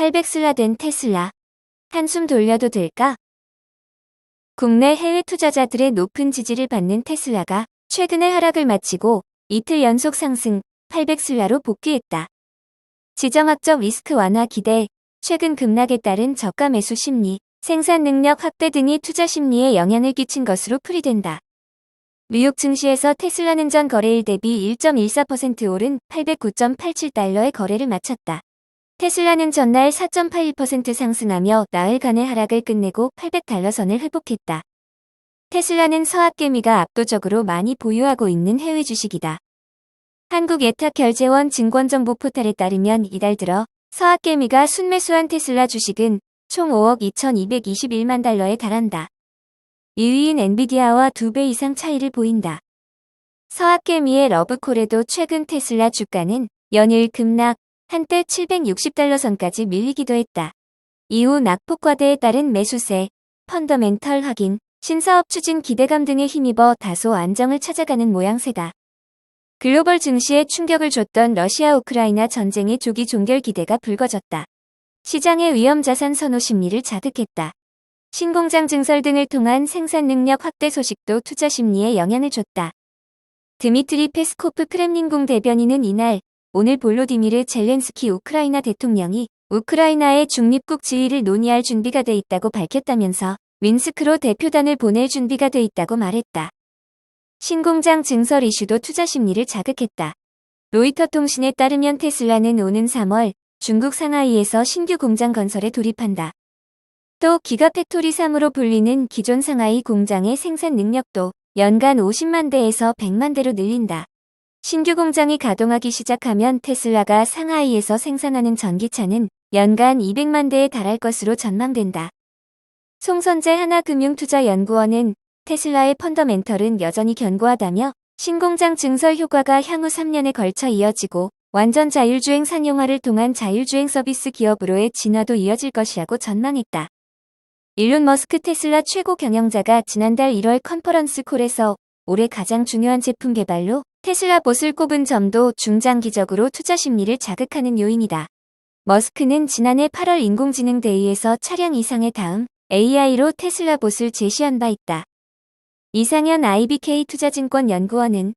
800슬라 된 테슬라. 한숨 돌려도 될까? 국내 해외 투자자들의 높은 지지를 받는 테슬라가 최근에 하락을 마치고 이틀 연속 상승 800슬라로 복귀했다. 지정학적 리스크 완화 기대, 최근 급락에 따른 저가 매수 심리, 생산 능력 확대 등이 투자 심리에 영향을 끼친 것으로 풀이된다. 뉴욕 증시에서 테슬라는 전 거래일 대비 1.14% 오른 809.87달러의 거래를 마쳤다. 테슬라는 전날 4.81% 상승하며 나흘간의 하락을 끝내고 800달러 선을 회복했다. 테슬라는 서학개미가 압도적으로 많이 보유하고 있는 해외 주식이다. 한국예탁결제원 증권정보 포털에 따르면 이달 들어 서학개미가 순매수한 테슬라 주식은 총 5억 2221만 달러에 달한다. 2위인 엔비디아와 2배 이상 차이를 보인다. 서학개미의 러브콜에도 최근 테슬라 주가는 연일 급락, 한때 760달러 선까지 밀리기도 했다. 이후 낙폭과대에 따른 매수세, 펀더멘털 확인, 신사업 추진 기대감 등에 힘입어 다소 안정을 찾아가는 모양새다. 글로벌 증시에 충격을 줬던 러시아 우크라이나 전쟁의 조기 종결 기대가 불거졌다. 시장의 위험자산 선호 심리를 자극했다. 신공장 증설 등을 통한 생산 능력 확대 소식도 투자 심리에 영향을 줬다. 드미트리 페스코프 크렘린궁 대변인은 이날 오늘 볼로디미르 젤렌스키 우크라이나 대통령이 우크라이나의 중립국 지위를 논의할 준비가 돼 있다고 밝혔다면서 민스크로 대표단을 보낼 준비가 돼 있다고 말했다. 신공장 증설 이슈도 투자 심리를 자극했다. 로이터 통신에 따르면 테슬라는 오는 3월 중국 상하이에서 신규 공장 건설에 돌입한다. 또 기가팩토리 3으로 불리는 기존 상하이 공장의 생산 능력도 연간 50만 대에서 100만 대로 늘린다. 신규 공장이 가동하기 시작하면 테슬라가 상하이에서 생산하는 전기차는 연간 200만 대에 달할 것으로 전망된다. 송선재 하나금융투자연구원은 테슬라의 펀더멘털은 여전히 견고하다며 신공장 증설 효과가 향후 3년에 걸쳐 이어지고 완전 자율주행 상용화를 통한 자율주행 서비스 기업으로의 진화도 이어질 것이라고 전망했다. 일론 머스크 테슬라 최고 경영자가 지난달 1월 컨퍼런스 콜에서 올해 가장 중요한 제품 개발로 테슬라 봇을 꼽은 점도 중장기적으로 투자 심리를 자극하는 요인이다. 머스크는 지난해 8월 인공지능 대회에서 차량 이상의 다음 AI로 테슬라 봇을 제시한 바 있다. 이상현 IBK 투자증권 연구원은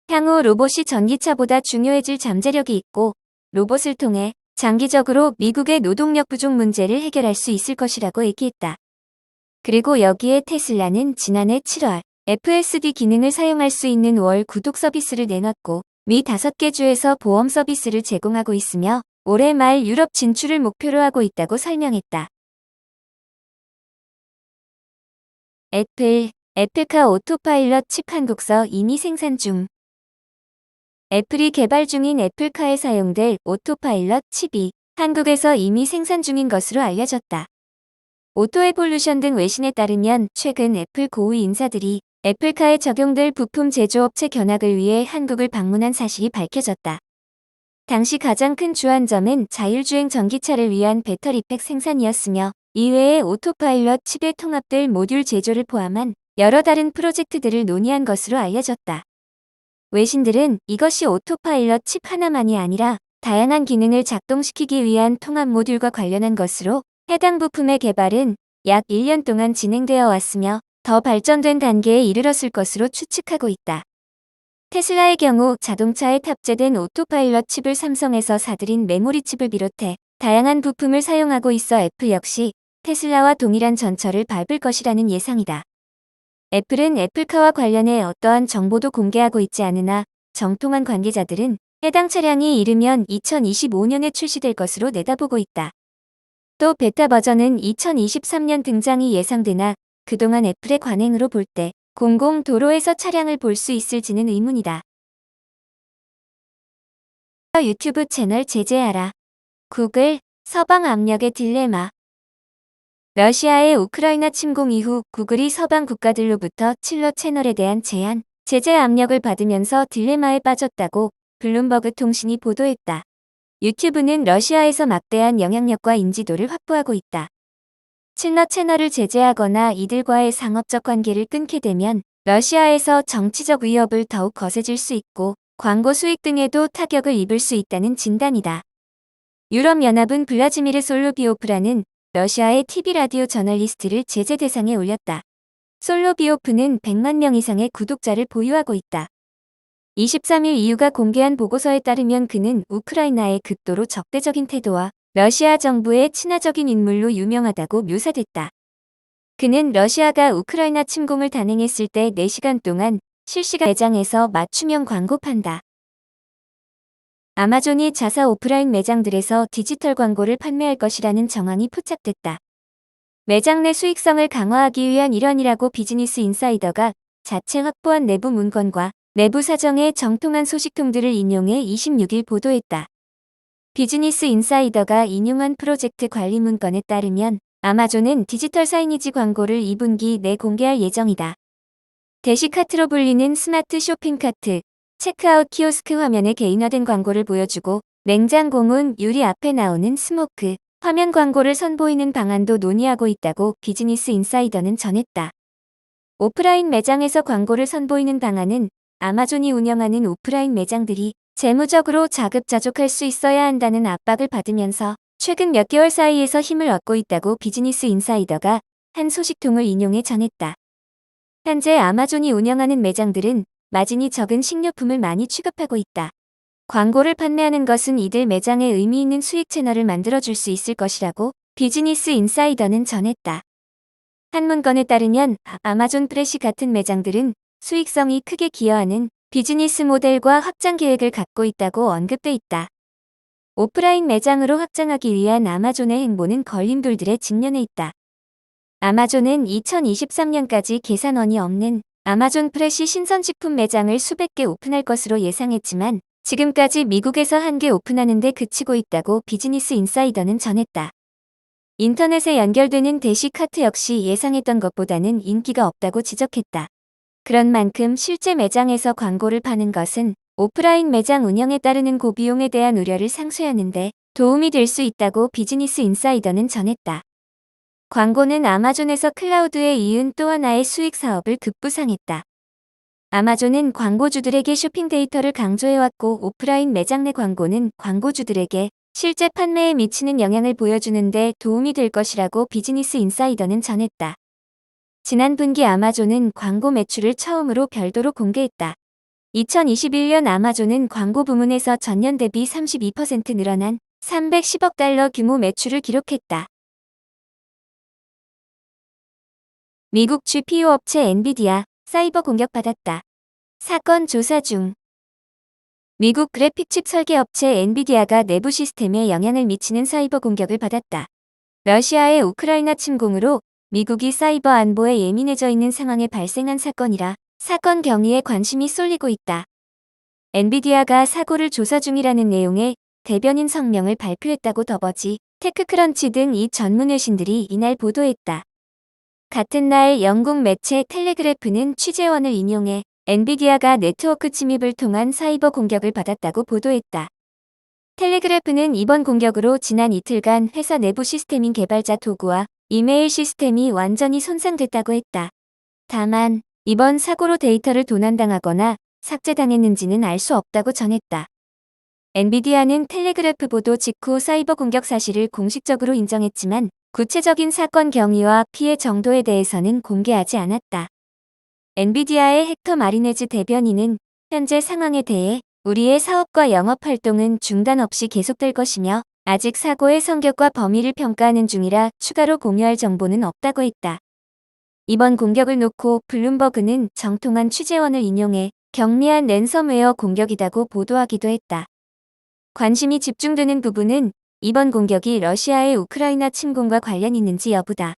향후 로봇이 전기차보다 중요해질 잠재력이 있고 로봇을 통해 장기적으로 미국의 노동력 부족 문제를 해결할 수 있을 것이라고 얘기했다. 그리고 여기에 테슬라는 지난해 7월 FSD 기능을 사용할 수 있는 월 구독 서비스를 내놨고 미 5개 주에서 보험 서비스를 제공하고 있으며 올해 말 유럽 진출을 목표로 하고 있다고 설명했다. 애플카 오토파일럿 칩 한국서 이미 생산 중. 애플이 개발 중인 애플카에 사용될 오토파일럿 칩이 한국에서 이미 생산 중인 것으로 알려졌다. 오토에볼루션 등 외신에 따르면 최근 애플 고위 인사들이 애플카에 적용될 부품 제조업체 견학을 위해 한국을 방문한 사실이 밝혀졌다. 당시 가장 큰 주안점은 자율주행 전기차를 위한 배터리팩 생산이었으며 이외에 오토파일럿 칩에 통합될 모듈 제조를 포함한 여러 다른 프로젝트들을 논의한 것으로 알려졌다. 외신들은 이것이 오토파일럿 칩 하나만이 아니라 다양한 기능을 작동시키기 위한 통합 모듈과 관련한 것으로 해당 부품의 개발은 약 1년 동안 진행되어 왔으며 더 발전된 단계에 이르렀을 것으로 추측하고 있다. 테슬라의 경우 자동차에 탑재된 오토파일럿 칩을 삼성에서 사들인 메모리 칩을 비롯해 다양한 부품을 사용하고 있어 애플 역시 테슬라와 동일한 전철을 밟을 것이라는 예상이다. 애플은 애플카와 관련해 어떠한 정보도 공개하고 있지 않으나 정통한 관계자들은 해당 차량이 이르면 2025년에 출시될 것으로 내다보고 있다. 또 베타 버전은 2023년 등장이 예상되나 그동안 애플의 관행으로 볼 때 공공 도로에서 차량을 볼 수 있을지는 의문이다. 유튜브 채널 제재하라. 구글, 서방 압력의 딜레마. 러시아의 우크라이나 침공 이후 구글이 서방 국가들로부터 칠러 채널에 대한 제한, 제재 압력을 받으면서 딜레마에 빠졌다고 블룸버그 통신이 보도했다. 유튜브는 러시아에서 막대한 영향력과 인지도를 확보하고 있다. 칠러 채널을 제재하거나 이들과의 상업적 관계를 끊게 되면 러시아에서 정치적 위협을 더욱 거세질 수 있고 광고 수익 등에도 타격을 입을 수 있다는 진단이다. 유럽연합은 블라지미르 솔로비오프라는 러시아의 TV 라디오 저널리스트를 제재 대상에 올렸다. 솔로비오프는 100만 명 이상의 구독자를 보유하고 있다. 23일 이유가 공개한 보고서에 따르면 그는 우크라이나의 극도로 적대적인 태도와 러시아 정부의 친화적인 인물로 유명하다고 묘사됐다. 그는 러시아가 우크라이나 침공을 단행했을 때 4시간 동안 실시간 매장에서 맞춤형 광고 판다. 아마존이 자사 오프라인 매장들에서 디지털 광고를 판매할 것이라는 정황이 포착됐다. 매장 내 수익성을 강화하기 위한 일환이라고 비즈니스 인사이더가 자체 확보한 내부 문건과 내부 사정의 정통한 소식통들을 인용해 26일 보도했다. 비즈니스 인사이더가 인용한 프로젝트 관리 문건에 따르면 아마존은 디지털 사이니지 광고를 2분기 내 공개할 예정이다. 대시카트로 불리는 스마트 쇼핑카트, 체크아웃 키오스크 화면에 개인화된 광고를 보여주고 냉장고 문 유리 앞에 나오는 스모크, 화면 광고를 선보이는 방안도 논의하고 있다고 비즈니스 인사이더는 전했다. 오프라인 매장에서 광고를 선보이는 방안은 아마존이 운영하는 오프라인 매장들이 재무적으로 자급자족할 수 있어야 한다는 압박을 받으면서 최근 몇 개월 사이에서 힘을 얻고 있다고 비즈니스 인사이더가 한 소식통을 인용해 전했다. 현재 아마존이 운영하는 매장들은 마진이 적은 식료품을 많이 취급하고 있다. 광고를 판매하는 것은 이들 매장에 의미 있는 수익 채널을 만들어줄 수 있을 것이라고 비즈니스 인사이더는 전했다. 한 문건에 따르면 아마존 프레시 같은 매장들은 수익성이 크게 기여하는 비즈니스 모델과 확장 계획을 갖고 있다고 언급돼 있다. 오프라인 매장으로 확장하기 위한 아마존의 행보는 걸림돌들에 직면해 있다. 아마존은 2023년까지 계산원이 없는 아마존 프레시 신선식품 매장을 수백 개 오픈할 것으로 예상했지만 지금까지 미국에서 1개 오픈하는 데 그치고 있다고 비즈니스 인사이더는 전했다. 인터넷에 연결되는 대시카트 역시 예상했던 것보다는 인기가 없다고 지적했다. 그런 만큼 실제 매장에서 광고를 파는 것은 오프라인 매장 운영에 따르는 고비용에 대한 우려를 상쇄하는 데 도움이 될 수 있다고 비즈니스 인사이더는 전했다. 광고는 아마존에서 클라우드에 이은 또 하나의 수익 사업을 급부상했다. 아마존은 광고주들에게 쇼핑 데이터를 강조해왔고 오프라인 매장 내 광고는 광고주들에게 실제 판매에 미치는 영향을 보여주는 데 도움이 될 것이라고 비즈니스 인사이더는 전했다. 지난 분기 아마존은 광고 매출을 처음으로 별도로 공개했다. 2021년 아마존은 광고 부문에서 전년 대비 32% 늘어난 310억 달러 규모 매출을 기록했다. 미국 GPU 업체 엔비디아, 사이버 공격받았다. 사건 조사 중. 미국 그래픽칩 설계 업체 엔비디아가 내부 시스템에 영향을 미치는 사이버 공격을 받았다. 러시아의 우크라이나 침공으로 미국이 사이버 안보에 예민해져 있는 상황에 발생한 사건이라 사건 경위에 관심이 쏠리고 있다. 엔비디아가 사고를 조사 중이라는 내용의 대변인 성명을 발표했다고 더버지, 테크크런치 등 이 전문 외신들이 이날 보도했다. 같은 날 영국 매체 텔레그래프는 취재원을 인용해 엔비디아가 네트워크 침입을 통한 사이버 공격을 받았다고 보도했다. 텔레그래프는 이번 공격으로 지난 이틀간 회사 내부 시스템인 개발자 도구와 이메일 시스템이 완전히 손상됐다고 했다. 다만 이번 사고로 데이터를 도난당하거나 삭제당했는지는 알 수 없다고 전했다. 엔비디아는 텔레그래프 보도 직후 사이버 공격 사실을 공식적으로 인정했지만 구체적인 사건 경위와 피해 정도에 대해서는 공개하지 않았다. 엔비디아의 헥터 마리네즈 대변인은 현재 상황에 대해 우리의 사업과 영업 활동은 중단 없이 계속될 것이며 아직 사고의 성격과 범위를 평가하는 중이라 추가로 공유할 정보는 없다고 했다. 이번 공격을 놓고 블룸버그는 정통한 취재원을 인용해 경미한 랜섬웨어 공격이라고 보도하기도 했다. 관심이 집중되는 부분은 이번 공격이 러시아의 우크라이나 침공과 관련 있는지 여부다.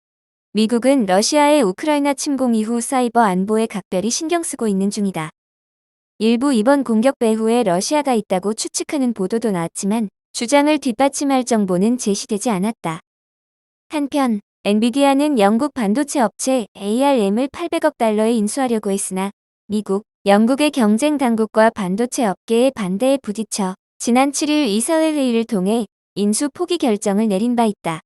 미국은 러시아의 우크라이나 침공 이후 사이버 안보에 각별히 신경 쓰고 있는 중이다. 일부 이번 공격 배후에 러시아가 있다고 추측하는 보도도 나왔지만 주장을 뒷받침할 정보는 제시되지 않았다. 한편 엔비디아는 영국 반도체 업체 ARM을 800억 달러에 인수하려고 했으나 미국, 영국의 경쟁 당국과 반도체 업계의 반대에 부딪혀 지난 7일 이사회 회의를 통해 인수 포기 결정을 내린 바 있다.